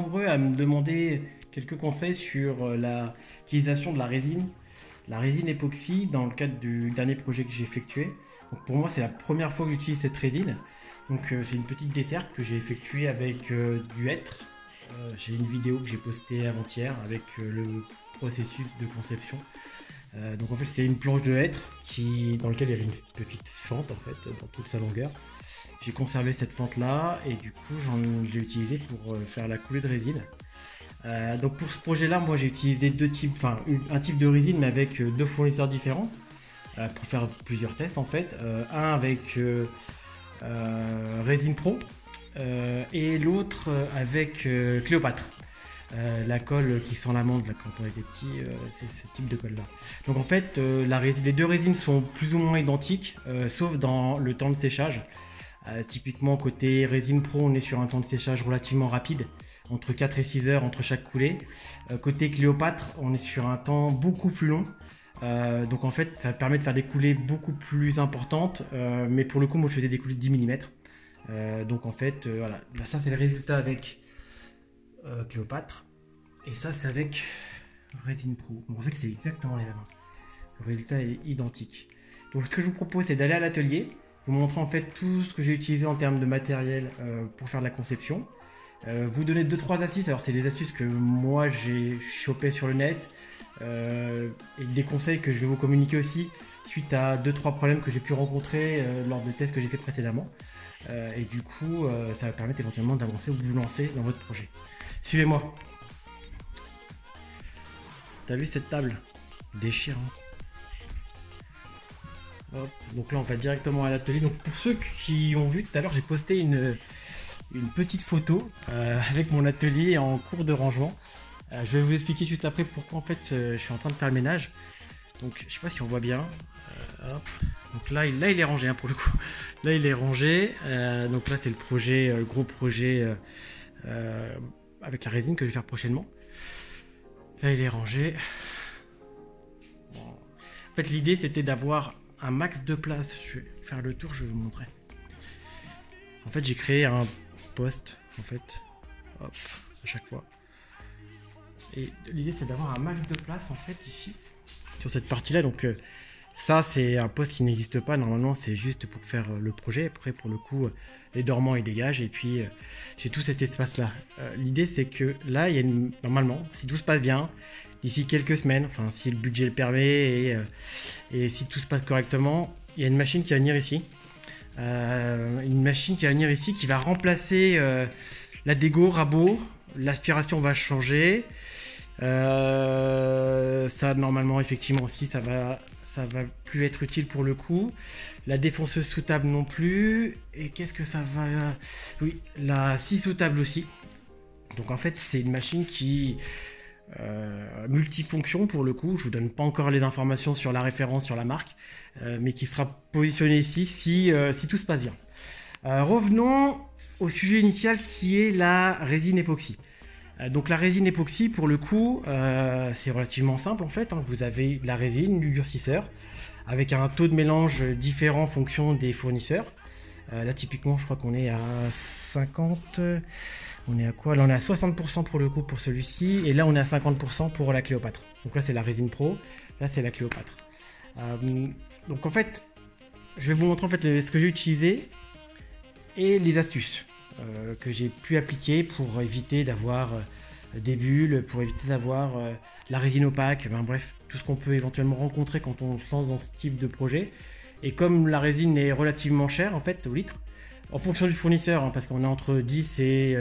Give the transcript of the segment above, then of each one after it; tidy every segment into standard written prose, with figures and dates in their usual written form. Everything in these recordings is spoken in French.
nombreux à me demander quelques conseils sur l'utilisation de la résine époxy dans le cadre du dernier projet que j'ai effectué. Donc pour moi, c'est la première fois que j'utilise cette résine. Donc c'est une petite desserte que j'ai effectuée avec du hêtre. J'ai une vidéo que j'ai postée avant-hier avec le processus de conception. Donc en fait, c'était une planche de hêtre dans laquelle il y avait une petite fente en fait dans toute sa longueur. J'ai conservé cette fente là et du coup je l'ai utilisé pour faire la coulée de résine. Donc pour ce projet là, moi j'ai utilisé un type de résine mais avec deux fournisseurs différents pour faire plusieurs tests en fait. Un avec Résine Pro et l'autre avec Cléopâtre. La colle qui sent l'amande là, quand on était petit, c'est ce type de colle là. Donc en fait les deux résines sont plus ou moins identiques sauf dans le temps de séchage. Typiquement côté Résine Pro, on est sur un temps de séchage relativement rapide, entre 4 et 6 heures entre chaque coulée. Côté Cléopâtre, on est sur un temps beaucoup plus long. Donc en fait, ça permet de faire des coulées beaucoup plus importantes. Mais pour le coup, moi je faisais des coulées de 10 mm. Donc en fait, voilà. Là, ça c'est le résultat avec Cléopâtre. Et ça c'est avec Résine Pro. Donc en fait, c'est exactement les mêmes. Le résultat est identique. Donc ce que je vous propose, c'est d'aller à l'atelier. Vous montrer en fait tout ce que j'ai utilisé en termes de matériel pour faire de la conception. Vous donner 2-3 astuces. Alors c'est des astuces que moi j'ai chopé sur le net et des conseils que je vais vous communiquer aussi suite à 2-3 problèmes que j'ai pu rencontrer lors de tests que j'ai fait précédemment. Et du coup ça va permettre éventuellement d'avancer ou de vous lancer dans votre projet. Suivez-moi. T'as vu cette table? Déchirant. Hop. Donc là on va directement à l'atelier. Donc pour ceux qui ont vu tout à l'heure, j'ai posté une petite photo avec mon atelier en cours de rangement. Je vais vous expliquer juste après pourquoi en fait je suis en train de faire le ménage. Donc je sais pas si on voit bien. Hop. Donc là il est rangé pour le coup. Là il est rangé. Donc là c'est le projet, le gros projet avec la résine que je vais faire prochainement. Là il est rangé. Bon. En fait l'idée c'était d'avoir un max de place. Je vais faire le tour, je vais vous montrer. En fait j'ai créé un poste en fait, hop, à chaque fois. Et l'idée c'est d'avoir un max de place en fait ici, sur cette partie là. Donc ça c'est un poste qui n'existe pas, normalement c'est juste pour faire le projet. Après pour le coup les dormants ils dégagent et puis j'ai tout cet espace là. L'idée c'est que là il y a normalement, si tout se passe bien, d'ici quelques semaines, enfin si le budget le permet et si tout se passe correctement, il y a une machine qui va venir ici. Qui va remplacer la dégo rabot. L'aspiration va changer. Ça normalement effectivement aussi ça va plus être utile pour le coup. La défonceuse sous table non plus. Et qu'est-ce que ça va... Oui, la scie sous table aussi. Donc en fait c'est une machine qui multifonction pour le coup. Je vous donne pas encore les informations sur la référence, sur la marque, mais qui sera positionnée ici si tout se passe bien. Revenons au sujet initial qui est la résine époxy. Donc la résine époxy pour le coup c'est relativement simple en fait. Vous avez de la résine, du durcisseur avec un taux de mélange différent en fonction des fournisseurs. Là typiquement je crois qu'on est à 50. On est à quoi? Là on est à 60% pour le coup pour celui-ci. Et là on est à 50% pour la Cléopâtre. Donc là c'est la résine Pro. Là c'est la Cléopâtre. Donc en fait je vais vous montrer en fait ce que j'ai utilisé et les astuces que j'ai pu appliquer pour éviter d'avoir des bulles, pour éviter d'avoir la résine opaque, bref, tout ce qu'on peut éventuellement rencontrer quand on se lance dans ce type de projet. Et comme la résine est relativement chère en fait au litre, en fonction du fournisseur, parce qu'on est entre 10 et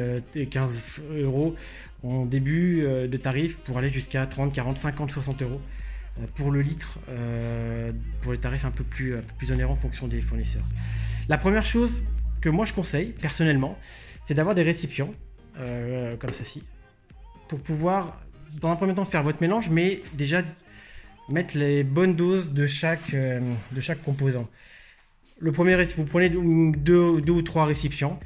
15 euros en début de tarif pour aller jusqu'à 30, 40, 50, 60 euros pour le litre, pour les tarifs un peu plus onéreux en fonction des fournisseurs. La première chose que moi je conseille personnellement, c'est d'avoir des récipients comme ceci pour pouvoir dans un premier temps faire votre mélange, mais déjà mettre les bonnes doses de chaque composant. Le premier, vous prenez deux ou trois récipients.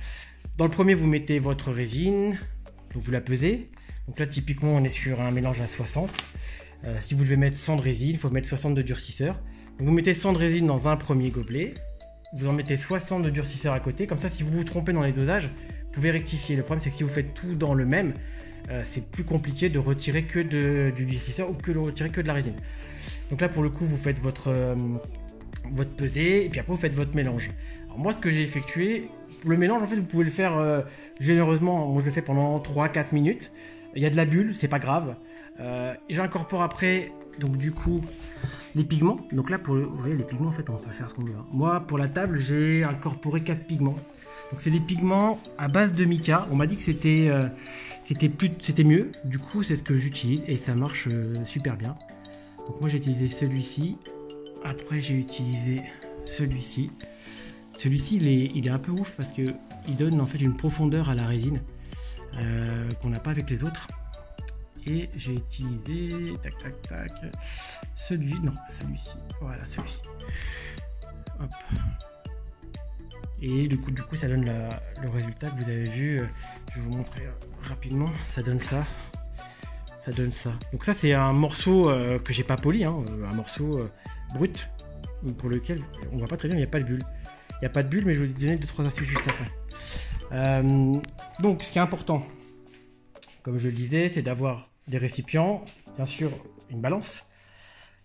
Dans le premier, vous mettez votre résine, donc vous la pesez. Donc là, typiquement, on est sur un mélange à 60. Si vous devez mettre 100 de résine, il faut mettre 60 de durcisseur. Donc vous mettez 100 de résine dans un premier gobelet. Vous en mettez 60 de durcisseur à côté. Comme ça, si vous vous trompez dans les dosages, vous pouvez rectifier. Le problème, c'est que si vous faites tout dans le même, c'est plus compliqué de retirer que du durcisseur ou que de retirer que de la résine. Donc là pour le coup vous faites votre pesée et puis après vous faites votre mélange. Alors moi ce que j'ai effectué, le mélange en fait vous pouvez le faire généreusement, moi je le fais pendant 3-4 minutes. Il y a de la bulle, c'est pas grave. J'incorpore après donc du coup les pigments. Donc là vous voyez les pigments en fait on peut faire ce qu'on veut. Moi pour la table j'ai incorporé 4 pigments. Donc c'est des pigments à base de mica. On m'a dit que c'était mieux. Du coup c'est ce que j'utilise et ça marche super bien. Donc moi j'ai utilisé celui-ci. Après j'ai utilisé celui-ci. Celui-ci il est un peu ouf parce que il donne en fait une profondeur à la résine qu'on n'a pas avec les autres. Et j'ai utilisé celui-ci. Voilà celui-ci. Hop. Et du coup ça donne le résultat que vous avez vu. Je vais vous montrer rapidement. Ça donne ça. Ça donne ça. Donc ça c'est un morceau que j'ai pas poli, hein, un morceau brut pour lequel on voit pas très bien, il n'y a pas de bulle. Il n'y a pas de bulle, mais je vais vous donner 2-3 astuces juste après. Donc ce qui est important, comme je le disais, c'est d'avoir des récipients, bien sûr une balance.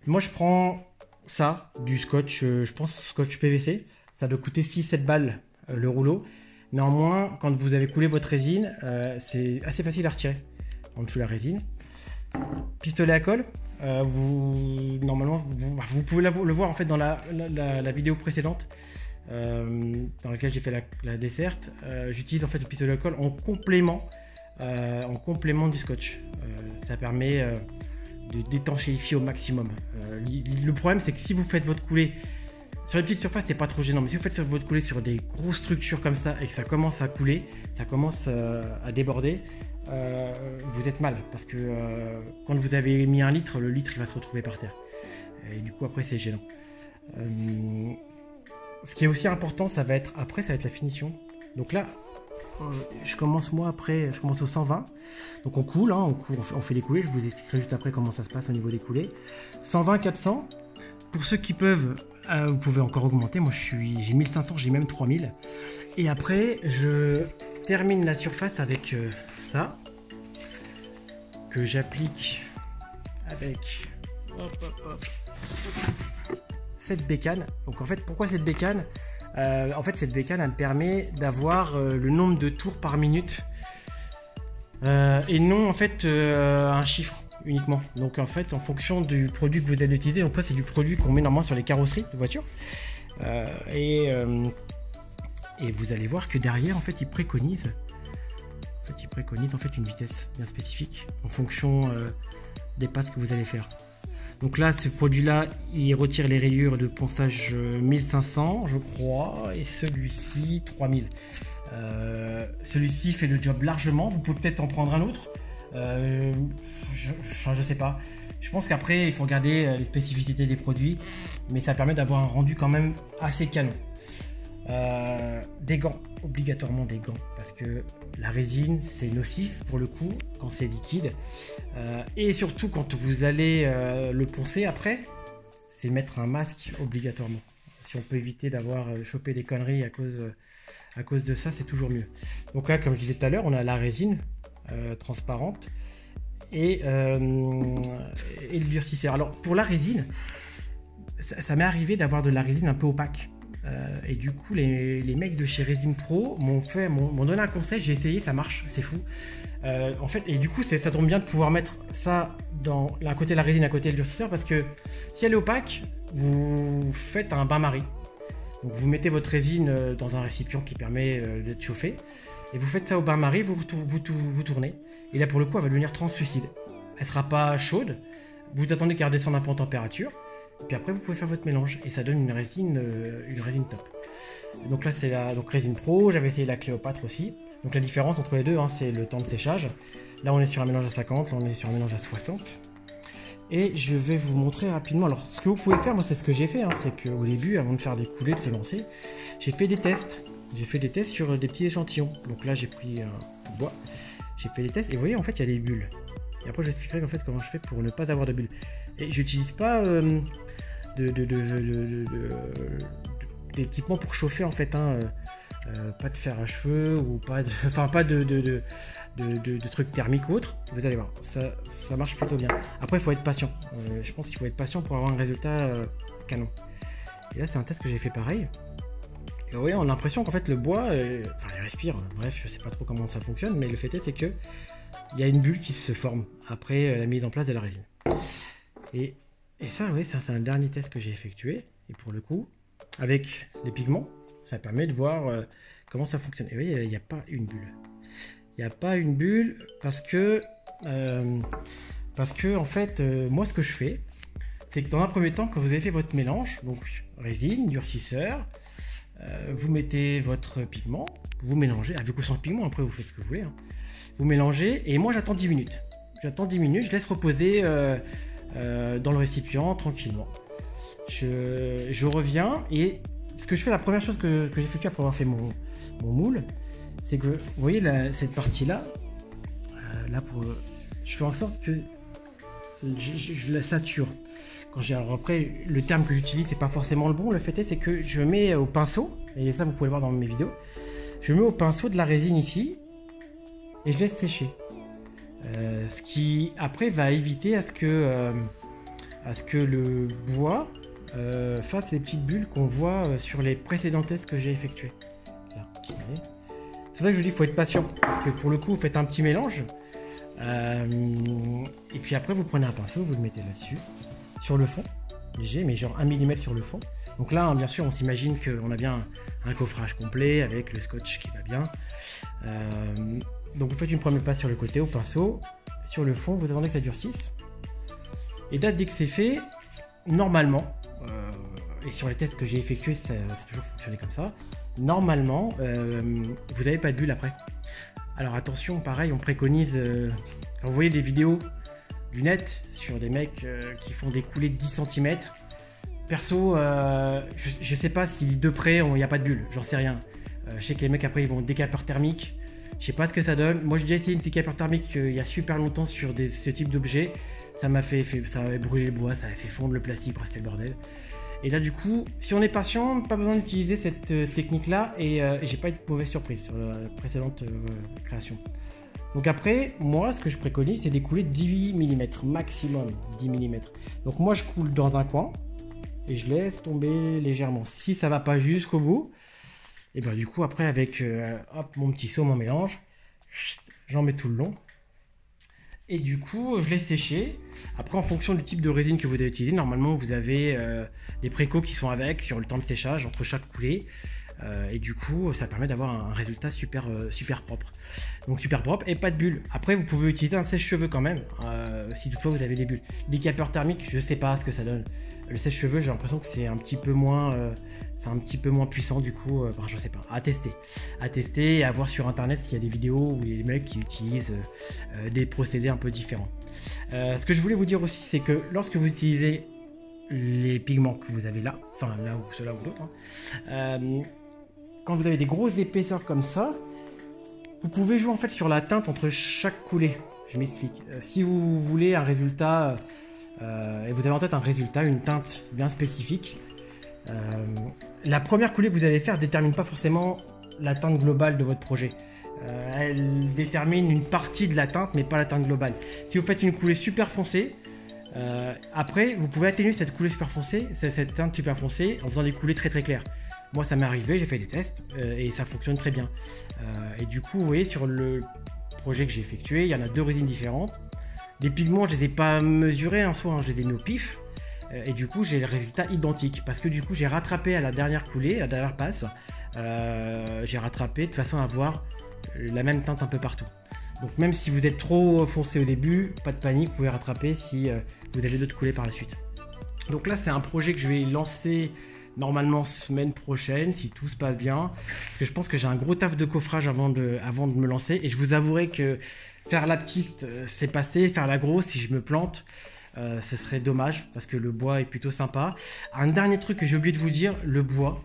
Moi je prends ça, du scotch, je pense scotch PVC. Ça doit coûter 6-7 balles le rouleau. Néanmoins, quand vous avez coulé votre résine, c'est assez facile à retirer en dessous de la résine. Pistolet à colle, normalement vous pouvez le voir en fait dans la vidéo précédente dans laquelle j'ai fait la desserte. J'utilise en fait le pistolet à colle en complément du scotch. Ça permet de d'étanchéifier au maximum. Le problème c'est que si vous faites votre coulée sur les petites surfaces, c'est pas trop gênant, mais si vous faites votre coulée sur des grosses structures comme ça et que ça commence à couler, ça commence à déborder, vous êtes mal parce que quand vous avez mis 1 litre, le litre il va se retrouver par terre et du coup après c'est gênant. Ce qui est aussi important, ça va être la finition. Donc là je commence au 120. Donc on coule, hein, on fait les coulées. Je vous expliquerai juste après comment ça se passe au niveau des coulées. 120, 400. Pour ceux qui peuvent, vous pouvez encore augmenter. Moi j'ai 1500, j'ai même 3000. Et après je termine la surface avec ça que j'applique avec cette bécane. Donc en fait pourquoi cette bécane? En fait cette bécane elle me permet d'avoir le nombre de tours par minute et non en fait un chiffre uniquement. Donc en fait en fonction du produit que vous allez utiliser, donc ça c'est du produit qu'on met normalement sur les carrosseries de voitures et vous allez voir que derrière en fait il préconise en fait une vitesse bien spécifique en fonction des passes que vous allez faire. Donc là, ce produit-là, il retire les rayures de ponçage 1500, je crois, et celui-ci 3000. Celui-ci fait le job largement. Vous pouvez peut-être en prendre un autre. Je sais pas. Je pense qu'après, il faut regarder les spécificités des produits, mais ça permet d'avoir un rendu quand même assez canon. Des gants, obligatoirement des gants, parce que la résine c'est nocif pour le coup quand c'est liquide et surtout quand vous allez le poncer après, c'est mettre un masque obligatoirement. Si on peut éviter d'avoir chopé des conneries à cause de ça, c'est toujours mieux. Donc là comme je disais tout à l'heure, on a la résine transparente et le durcisseur. Alors pour la résine, ça m'est arrivé d'avoir de la résine un peu opaque. Et du coup les mecs de chez Resin Pro m'ont donné un conseil, j'ai essayé, ça marche, c'est fou. En fait, et du coup ça tombe bien de pouvoir mettre ça dans à côté de la résine, à côté du durcisseur, parce que si elle est opaque, vous faites un bain-marie. Donc vous mettez votre résine dans un récipient qui permet d'être chauffé, et vous faites ça au bain-marie, vous tournez, et là pour le coup elle va devenir translucide. Elle sera pas chaude, vous attendez qu'elle redescende un peu en température, et puis après vous pouvez faire votre mélange et ça donne une résine top. Donc là c'est la Resin Pro, j'avais essayé la Cléopâtre aussi. Donc la différence entre les deux, hein, c'est le temps de séchage. Là on est sur un mélange à 50, là on est sur un mélange à 60. Et je vais vous montrer rapidement. Alors ce que vous pouvez faire, moi c'est ce que j'ai fait, hein, c'est qu'au début, avant de faire des coulées, de se lancer, j'ai fait des tests. J'ai fait des tests sur des petits échantillons. Donc là j'ai pris un bois, j'ai fait des tests et vous voyez en fait il y a des bulles. Et après je vous expliquerai en fait comment je fais pour ne pas avoir de bulles. Et j'utilise pas d'équipement pour chauffer en fait, hein. pas de fer à cheveux ou pas de, enfin pas de trucs thermiques ou autres. Vous allez voir, ça marche plutôt bien. Après, il faut être patient. Je pense qu'il faut être patient pour avoir un résultat canon. Et là, c'est un test que j'ai fait pareil. Et oui, on a l'impression qu'en fait le bois, il respire. Bref, je sais pas trop comment ça fonctionne, mais le fait est que il y a une bulle qui se forme après la mise en place de la résine. Et ça, oui, ça c'est un dernier test que j'ai effectué. Et pour le coup, avec les pigments, ça permet de voir comment ça fonctionne. Et vous voyez, il n'y a pas une bulle. Il n'y a pas une bulle parce que en fait, moi, ce que je fais, c'est que dans un premier temps, quand vous avez fait votre mélange, donc résine, durcisseur, vous mettez votre pigment, vous mélangez, avec ou sans pigment, après vous faites ce que vous voulez. Hein. Vous mélangez, et moi j'attends 10 minutes. J'attends 10 minutes, je laisse reposer dans le récipient tranquillement. Je reviens, et ce que je fais, la première chose que j'ai effectuée après avoir fait mon moule, c'est que, vous voyez cette partie-là, je fais en sorte que je la sature. Alors après, le terme que j'utilise, c'est pas forcément le bon. Le fait est, c'est que je mets au pinceau, et ça vous pouvez le voir dans mes vidéos, je mets au pinceau de la résine ici, et je laisse sécher. Ce qui, après, va éviter à ce que le bois fasse les petites bulles qu'on voit sur les précédents tests que j'ai effectués. Là, c'est pour ça que je vous dis qu'il faut être patient, parce que pour le coup, vous faites un petit mélange, et puis après, vous prenez un pinceau, vous le mettez là-dessus, sur le fond, léger, mais genre 1 mm sur le fond. Donc là, hein, bien sûr, on s'imagine qu'on a bien un coffrage complet avec le scotch qui va bien. Donc vous faites une première passe sur le côté au pinceau, sur le fond, vous attendez que ça durcisse. Et là, dès que c'est fait, normalement, et sur les tests que j'ai effectués, ça a toujours fonctionné comme ça, normalement, vous n'avez pas de bulle après. Alors attention, pareil, on préconise, quand vous voyez des vidéos du net sur des mecs qui font des coulées de 10 cm. Perso, je sais pas si de près il n'y a pas de bulle, j'en sais rien. Je sais que les mecs après ils vont décapeur thermique, je sais pas ce que ça donne. Moi j'ai déjà essayé une décapeur thermique il y a super longtemps sur ce type d'objet, ça avait brûlé le bois, ça avait fait fondre le plastique, c'était le bordel. Et là du coup, si on est patient, pas besoin d'utiliser cette technique là, et j'ai pas eu de mauvaise surprise sur la précédente création. Donc après, moi, ce que je préconise, c'est d'écouler 18 mm, maximum 10 mm. Donc moi, je coule dans un coin et je laisse tomber légèrement. Si ça va pas jusqu'au bout, et ben du coup, après, avec mon petit seau, mon mélange, j'en mets tout le long. Et du coup, je laisse sécher. Après, en fonction du type de résine que vous avez utilisé, normalement, vous avez des précaux qui sont avec sur le temps de séchage entre chaque coulée. Et du coup, ça permet d'avoir un résultat super propre. Donc super propre et pas de bulles. Après, vous pouvez utiliser un sèche-cheveux quand même, si toutefois vous avez des bulles. Décapeur thermique, je sais pas ce que ça donne. Le sèche-cheveux, j'ai l'impression que c'est un petit peu moins puissant du coup. Je sais pas. À tester et à voir sur internet s'il y a des vidéos où il y a des mecs qui utilisent des procédés un peu différents. Ce que je voulais vous dire aussi, c'est que lorsque vous utilisez les pigments que vous avez là, enfin là ou ceux-là ou d'autres, quand vous avez des grosses épaisseurs comme ça, vous pouvez jouer en fait sur la teinte entre chaque coulée. Je m'explique. Si vous voulez un résultat, et vous avez en tête un résultat, une teinte bien spécifique, la première coulée que vous allez faire ne détermine pas forcément la teinte globale de votre projet. Elle détermine une partie de la teinte, mais pas la teinte globale. Si vous faites une coulée super foncée, après, vous pouvez atténuer cette coulée super foncée, cette teinte super foncée, en faisant des coulées très très claires. Moi, ça m'est arrivé, j'ai fait des tests et ça fonctionne très bien. Et du coup, vous voyez, sur le projet que j'ai effectué, il y en a 2 résines différentes. Les pigments, je les ai pas mesurés en soi, je les ai mis au pif. Et du coup, j'ai le résultat identique parce que du coup, j'ai rattrapé à la dernière coulée, à la dernière passe. J'ai rattrapé de façon à avoir la même teinte un peu partout. Donc même si vous êtes trop foncé au début, pas de panique, vous pouvez rattraper si vous avez d'autres coulées par la suite. Donc là, c'est un projet que je vais lancer normalement semaine prochaine, si tout se passe bien. Parce que je pense que j'ai un gros taf de coffrage avant de me lancer. Et je vous avouerai que faire la petite, c'est passé. Faire la grosse, si je me plante, ce serait dommage. Parce que le bois est plutôt sympa. Un dernier truc que j'ai oublié de vous dire, le bois.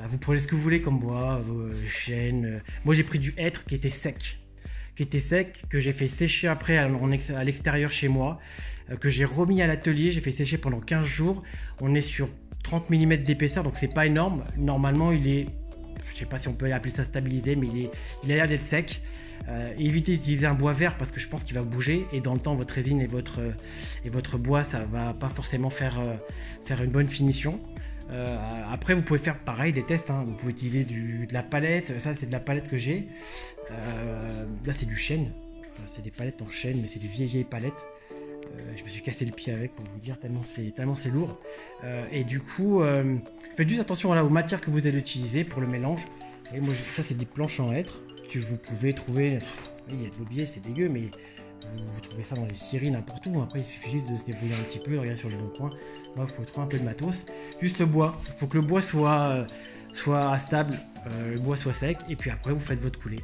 Vous prenez ce que vous voulez comme bois, chêne. Moi, j'ai pris du hêtre qui était sec. Que j'ai fait sécher après à l'extérieur chez moi, que j'ai remis à l'atelier, j'ai fait sécher pendant 15 jours. On est sur 30 mm d'épaisseur, donc c'est pas énorme. Normalement, il est je sais pas si on peut appeler ça stabilisé, mais il a l'air d'être sec. Évitez d'utiliser un bois vert parce que je pense qu'il va bouger et dans le temps votre résine et votre bois ça va pas forcément faire une bonne finition. Après vous pouvez faire pareil des tests, hein. Vous pouvez utiliser de la palette, ça c'est de la palette que j'ai. Là c'est du chêne, c'est des palettes en chêne mais c'est des vieilles palettes. Je me suis cassé le pied avec pour vous dire tellement c'est lourd. Et du coup faites juste attention aux matières que vous allez utiliser pour le mélange. Et moi ça c'est des planches en hêtre que vous pouvez trouver. Il y a de l'aubier, c'est dégueu, mais vous trouvez ça dans les scieries n'importe où. Après il suffit juste de se débrouiller un petit peu, de regarder sur le bon coin. Moi il faut trouver un peu de matos. Juste le bois, il faut que le bois soit stable, le bois soit sec, et puis après vous faites votre coulée.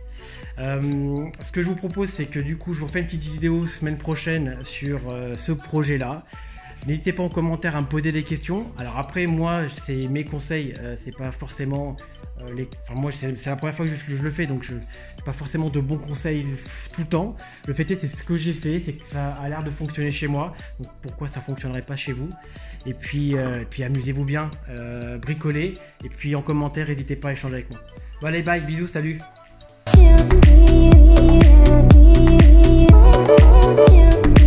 Ce que je vous propose, c'est que du coup je vous refais une petite vidéo semaine prochaine sur ce projet là. N'hésitez pas en commentaire à me poser des questions. Alors après moi c'est mes conseils, c'est pas forcément moi c'est la première fois que je le fais, donc je n'ai pas forcément de bons conseils tout le temps. Le fait est c'est ce que j'ai fait, c'est que ça a l'air de fonctionner chez moi, donc pourquoi ça fonctionnerait pas chez vous. Et puis amusez-vous bien, bricolez, et puis en commentaire n'hésitez pas à échanger avec moi. Bon allez bye, bisous, salut. You